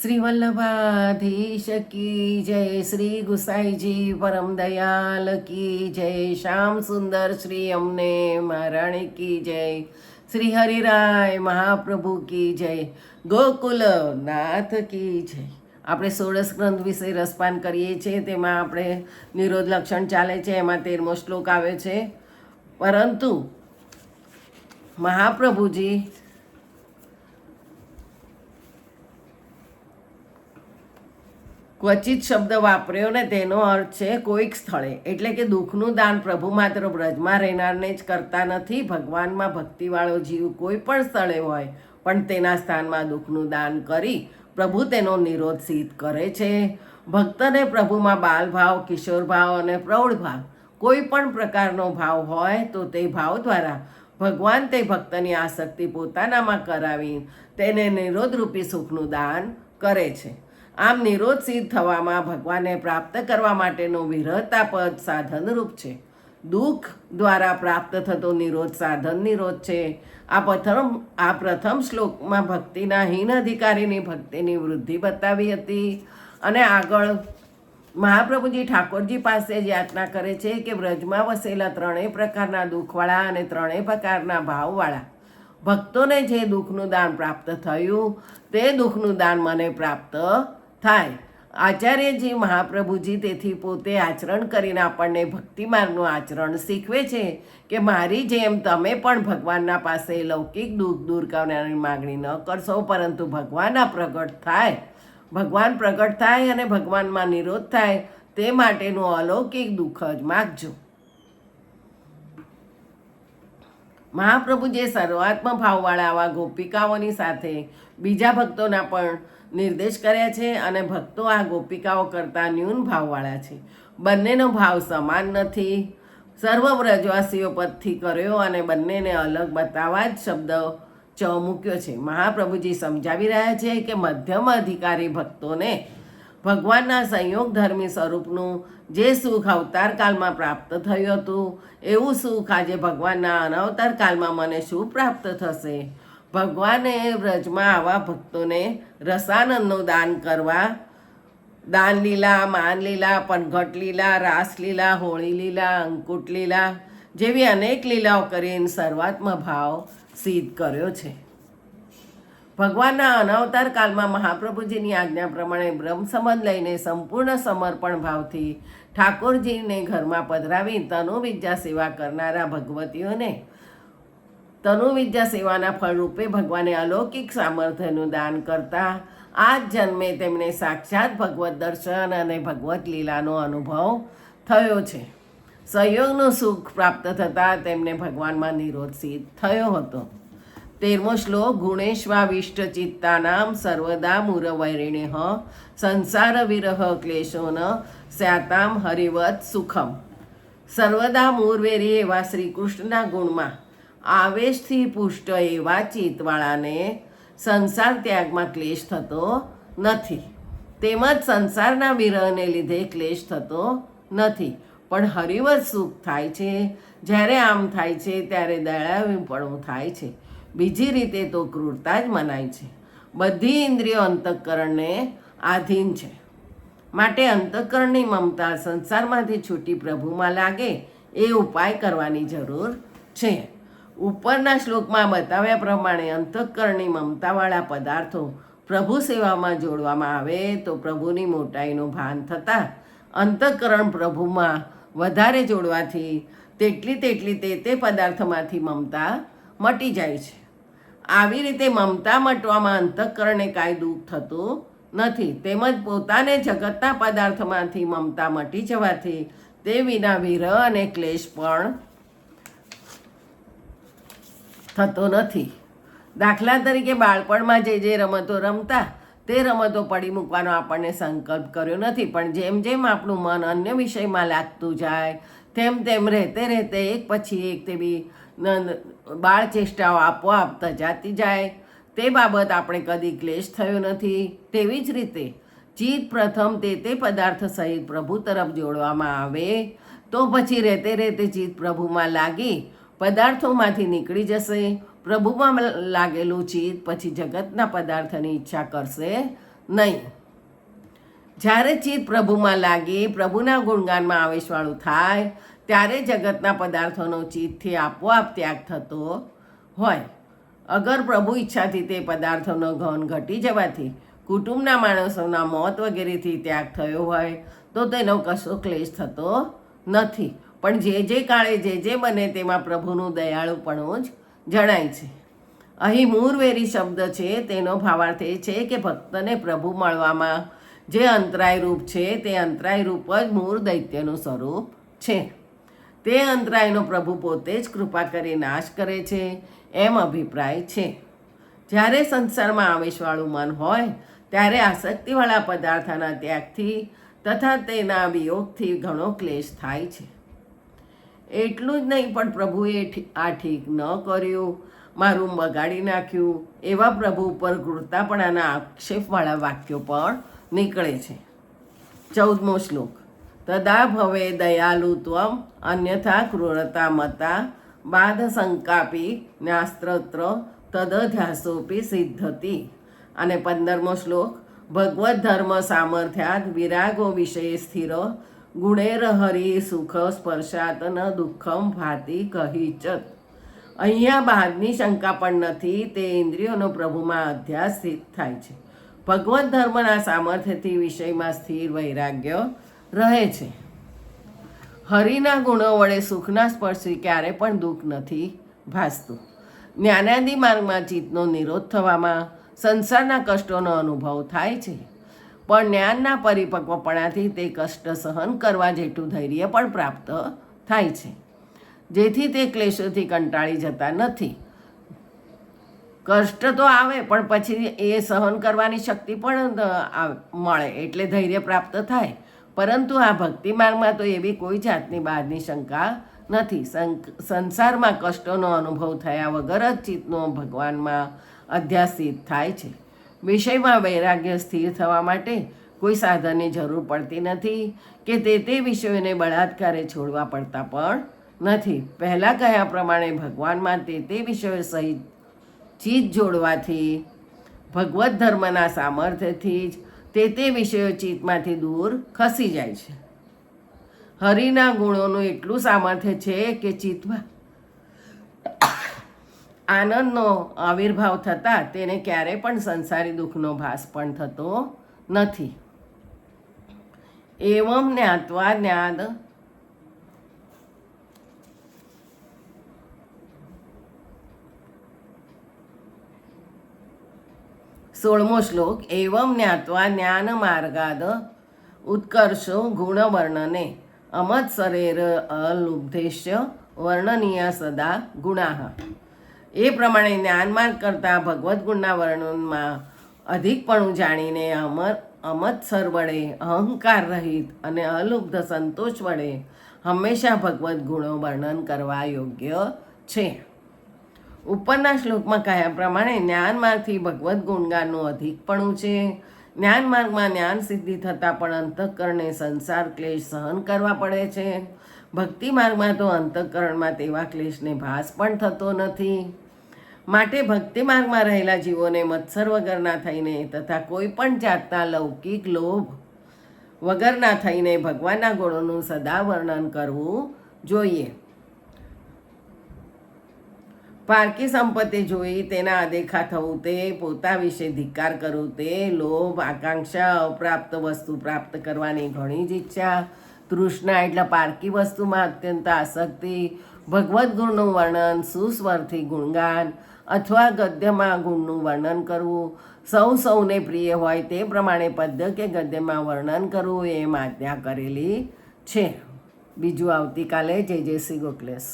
શ્રી વલ્લભાધીશ કી જય, શ્રી ગુસાઈજી પરમ દયાલ કી જય, શ્યામ સુંદર શ્રી અમને મહારાણી કી જય, શ્રી હરિરાય મહાપ્રભુ કી જય, ગોકુલ નાથ કી જય. આપણે 16 ગ્રંથ વિશે રસપાન કરીએ છીએ. તેમાં આપણે નિરોધ લક્ષણ ચાલે છે. એમાં 13મો શ્લોક આવે છે. પરંતુ મહાપ્રભુજી ક્વચિત શબ્દ વાપર્યો ને તેનો અર્થ છે કોઈક સ્થળે, એટલે કે દુઃખનું દાન પ્રભુ માત્ર બ્રજમાં રહેનારને જ કરતા નથી. ભગવાનમાં ભક્તિવાળો જીવ કોઈ પણ સ્થળે હોય પણ તેના સ્થાનમાં દુઃખનું દાન કરી પ્રભુ તેનો નિરોધ સિદ્ધ કરે છે. ભક્તને પ્રભુમાં બાલ ભાવ, કિશોર ભાવ અને પ્રૌઢ ભાવ કોઈ પણ પ્રકારનો ભાવ હોય તો તે ભાવ દ્વારા ભગવાન તે ભક્તની આસક્તિ પોતાનામાં કરાવી તેને નિરોધરૂપી સુખનું દાન કરે છે. આમ નિરોધ સિદ્ધ થવામાં ભગવાનને પ્રાપ્ત કરવા માટેનું વિરહતાપદ સાધનરૂપ છે. દુઃખ દ્વારા પ્રાપ્ત થતો નિરોધ સાધન નિરોધ છે. આ પ્રથમ શ્લોકમાં ભક્તિના હીન અધિકારીની ભક્તિની વૃદ્ધિ બતાવી હતી. અને આગળ મહાપ્રભુજી ઠાકોરજી પાસે યાચના કરે છે કે વ્રજમાં વસેલા ત્રણેય પ્રકારના દુઃખવાળા અને ત્રણેય પ્રકારના ભાવવાળા ભક્તોને જે દુઃખનું દાન પ્રાપ્ત થયું તે દુઃખનું દાન મને પ્રાપ્ત થાય. આચાર્યજી મહાપ્રભુજી તેથી પોતે આચરણ કરીને આપણને ભક્તિ માર્ગનું આચરણ શીખવે છે કે મારી જેમ તમે પણ ભગવાનના પાસે લૌકિક દુઃખ દૂર કરવાની માગણી ન કરશો, પરંતુ ભગવાનના ભગવાન પ્રગટ થાય અને ભગવાનમાં નિરોધ થાય તે માટેનું અલૌકિક દુઃખ જ માગજો. મહાપ્રભુજીએ સર્વાત્મ ભાવવાળા આવા ગોપિકાઓની સાથે બીજા ભક્તોના પણ નિર્દેશ કર્યા છે. અને ભક્તો આ ગોપિકાઓ કરતાં ન્યૂન ભાવવાળા છે. બંનેનો ભાવ સમાન નથી. સર્વ વ્રજવાસીઓ પદથી કર્યો અને બંનેને અલગ બતાવવા જ શબ્દ ચ મૂક્યો છે. મહાપ્રભુજી સમજાવી રહ્યા છે કે મધ્યમ અધિકારી ભક્તોને ભગવાનના સંયોગધર્મી સ્વરૂપનું જે સુખ અવતાર કાળમાં પ્રાપ્ત થયું હતું એવું સુખ આજે ભગવાનના અનવતાર કાળમાં મને શું પ્રાપ્ત થશે? ભગવાને વ્રજમાં આવા ભક્તોને રસાનંદનું દાન કરવા દાન લીલા, માન લીલા, પનઘટ લીલા, રાસ લીલા, હોળી લીલા, અંકુટ લીલા જેવી અનેક લીલાઓ કરીને સર્વાત્મ ભાવ સિદ્ધ કર્યો છે. ભગવાનના અનવતાર કાળમાં મહાપ્રભુજીની આજ્ઞા પ્રમાણે બ્રહ્મ સંબંધ લઈને સંપૂર્ણ સમર્પણ ભાવથી ઠાકોરજીને ઘરમાં પધરાવી તનુ વિદ્યા સેવા કરનારા ભગવતીઓને તનુ વિદ્યા સેવાના ફળરૂપે ભગવાને અલૌકિક સામર્થ્યનું દાન કરતા આ જ જન્મે તેમને સાક્ષાત ભગવત દર્શન અને ભગવત લીલાનો અનુભવ થયો છે. સંયોગનું સુખ પ્રાપ્ત થતાં તેમને ભગવાનમાં નિરોધ સિદ્ધ થયો હતો. 13મો શ્લોક ગુણેશ્વાવિષ્ટ ચિત્તાનામ સર્વદા મૂરવૈરિણેહ સંસાર વિરહ ક્લેશોન સ્યાતામ હરિવત સુખમ. સર્વદા મૂરવેરી એવા શ્રી કૃષ્ણના ગુણમાં આવેશથી પુષ્ટ એવા ચિત્તવાળાને સંસાર ત્યાગમાં ક્લેશ થતો નથી. તેમજ સંસારના વિરહને લીધે ક્લેશ થતો નથી, પણ હરિવત સુખ થાય છે. જ્યારે આમ થાય છે ત્યારે દયાળુપણું થાય છે. બીજી રીતે તો ક્રૂરતા જ મનાય છે. બધી ઇન્દ્રિયો અંતઃકરણને આધીન છે. માટે અંતઃકરણની મમતા સંસારમાંથી છૂટી પ્રભુમાં લાગે એ ઉપાય કરવાની જરૂર છે. ઉપરના શ્લોકમાં બતાવ્યા પ્રમાણે અંતઃકરણની મમતાવાળા પદાર્થો પ્રભુ સેવામાં જોડવામાં આવે તો પ્રભુની મોટાઈનું ભાન થતાં અંતઃકરણ પ્રભુમાં વધારે જોડવાથી તેટલી તે પદાર્થમાંથી મમતા મટી જાય છે. આવી રીતે મમતા મટવામાં અંતઃકરણને કાંઈ દુઃખ થતું નથી. તેમજ પોતાને જગતના પદાર્થમાંથી મમતા મટી જવાથી તે વિના વિરહ અને ક્લેશ પણ થતો નથી. દાખલા તરીકે બાળપણમાં જે રમતો રમતા તે રમતો પડી મૂકવાનો આપણને સંકલ્પ કર્યો નથી, પણ જેમ જેમ આપણું મન અન્ય વિષયમાં લાગતું જાય તેમ રહેતે એક પછી એક તેવી બાળ ચેષ્ટાઓ આપોઆપ તજાતી જાય. તે બાબત આપણે કદી ક્લેશ થયો નથી. તેવી જ રીતે ચિત્ત પ્રથમ તે પદાર્થ સહિત પ્રભુ તરફ જોડવામાં આવે તો પછી રહેતે ચિત્ત પ્રભુમાં લાગી પદાર્થોમાંથી નીકળી જશે. પ્રભુમાં લાગેલું ચિત્ત પછી જગતના પદાર્થની ઈચ્છા કરશે નહીં. જ્યારે ચિત્ત પ્રભુમાં લાગી પ્રભુના ગુણગાનમાં આવેશવાળું થાય ત્યારે જગતના પદાર્થોનો ચિત્તથી આપોઆપ ત્યાગ થતો હોય. અગર પ્રભુ ઈચ્છાથી તે પદાર્થોનો ઘન ઘટી જવાથી કુટુંબના માણસોના મોત વગેરેથી ત્યાગ થયો હોય તો તેનો કશો ક્લેશ થતો નથી. પણ જે કાળે જે બને તેમાં પ્રભુનું દયાળુપણું જ જણાય છે. અહીં મૂળવેરી શબ્દ છે તેનો ભાવાર્થ એ છે કે ભક્તને પ્રભુ મળવામાં જે અંતરાય રૂપ છે તે અંતરાય રૂપ જ મૂળ દૈત્યનું સ્વરૂપ છે. તે અંતરાયનો પ્રભુ પોતે જ કૃપા કરી નાશ કરે છે એમ અભિપ્રાય છે. જ્યારે સંસારમાં આવેશવાળું મન હોય ત્યારે આસક્તિવાળા પદાર્થના ત્યાગથી તથા તેના વિયોગથી ઘણો ક્લેશ થાય છે. એટલું જ નહીં પણ પ્રભુએ આ ઠીક ન કર્યું, મારું બગાડી નાખ્યું એવા પ્રભુ ઉપર ક્રૂરતાપણાના આક્ષેપવાળા વાક્યો પણ નીકળે છે. 14મો શ્લોક. તદા ભવે દયાલુત્વમ અન્યથા ક્રૂરતા મતા બાધ સંકાપી ન્યાસ્ત્રત્ર તદધ્યાસોપી સિદ્ધતિ. અને 15મો શ્લોક. ભગવદ્ ધર્મ સામર્થ્યાદ વિરાગો વિષય સ્થિર ગુણેર હરિ સુખ સ્પર્શાત ન દુઃખમ ભાતિ કહીચત. અહીંયા બહારની શંકા પણ નથી, તે ઇન્દ્રિયોનો પ્રભુમાં અધ્યાસ સ્થિત થાય છે. ભગવદ્ ધર્મના સામર્થ્યથી વિષયમાં સ્થિર વૈરાગ્ય રહે છે. હરિના ગુણો વડે સુખના સ્પર્શથી ક્યારે પણ દુઃખ નથી ભાસતું. જ્ઞાનાદિ માર્ગમાં ચિત્તનો નિરોધ થવામાં સંસારના કષ્ટોનો અનુભવ થાય છે, પણ જ્ઞાનના પરિપક્વપણાથી તે કષ્ટ સહન કરવા જેટલું ધૈર્ય પણ પ્રાપ્ત થાય છે, જેથી તે ક્લેશોથી કંટાળી જતા નથી. કષ્ટ તો આવે પણ પછી એ સહન કરવાની શક્તિ પણ મળે એટલે ધૈર્ય પ્રાપ્ત થાય. પરંતુ આ ભક્તિ માર્ગમાં તો એવી કોઈ જાતની બહારની શંકા નથી. સંસારમાં કષ્ટોનો અનુભવ થયા વગર જ ચિત્તનો ભગવાનમાં અધ્યાસ સ્થિત થાય છે. વિષયમાં વૈરાગ્ય સ્થિર થવા માટે કોઈ સાધનની જરૂર પડતી નથી કે તે વિષયોને બળાત્કારે છોડવા પડતા પણ નથી. પહેલાં કહ્યા પ્રમાણે ભગવાનમાં તે વિષયો સહિત ચિત્ત જોડવાથી ભગવદ્ ધર્મના સામર્થ્યથી જ તે વિષયો ચિત્તમાંથી દૂર ખસી જાય છે. હરિના ગુણોનું એટલું સામર્થ્ય છે કે ચિત્તમાં આનંદનો આવિર્ભાવ થતાં તેને ક્યારેય પણ સંસારી દુઃખનો ભાસ પણ થતો નથી. એવમ જ્ઞાત્વા જ્ઞાન 16મો શ્લોક. એવમ જ્ઞાત્વા જ્ઞાન માર્ગાદ ઉત્કર્ષો ગુણવર્ણને અમત્સરેર અલુબ્ધેશ્ય વર્ણનીય સદા ગુણાહ. એ પ્રમાણે જ્ઞાનમાર્ગ કરતાં ભગવદ્ ગુણના વર્ણનમાં અધિકપણું જાણીને અમત્સર વડે અહંકાર રહિત અને અલુબ્ધ સંતોષ વડે હંમેશા ભગવદ્ ગુણો વર્ણન કરવા યોગ્ય છે. ઉપરના શ્લોકમાં કહ્યા પ્રમાણે જ્ઞાન માર્ગથી ભગવદ્ ગુણગાનનું અધિકપણું છે. જ્ઞાન માર્ગમાં જ્ઞાન સિદ્ધિ થતાં પણ અંતઃકરણને સંસાર ક્લેશ સહન કરવા પડે છે. ભક્તિ માર્ગમાં તો અંતઃકરણમાં તેવા ક્લેશને ભાસ પણ થતો નથી. માટે ભક્તિ માર્ગમાં રહેલા જીવોને મત્સર વગરના થઈને તથા કોઈ પણ જાતના લૌકિક લોભ વગરના થઈને ભગવાનના ગુણોનું સદા વર્ણન કરવું જોઈએ. પારકી સંપત્તિ જોઈ તેના અદેખા થવું, તે પોતા વિશે ધિક્કાર કરવું, તે લોભ, આકાંક્ષા, અપ્રાપ્ત વસ્તુ પ્રાપ્ત કરવાની ઘણી જ ઈચ્છા, તૃષ્ણા એટલે પારકી વસ્તુમાં અત્યંત આસક્તિ, ભગવદ્ ગુણનું વર્ણન, સુસ્વરથી ગુણગાન અથવા ગદ્યમાં ગુણનું વર્ણન કરવું, સૌને પ્રિય હોય તે પ્રમાણે પદ્ય કે ગદ્યમાં વર્ણન કરવું એમ આજ્ઞા કરેલી છે. બીજું આવતીકાલે. જય શ્રી ગોખલેશ.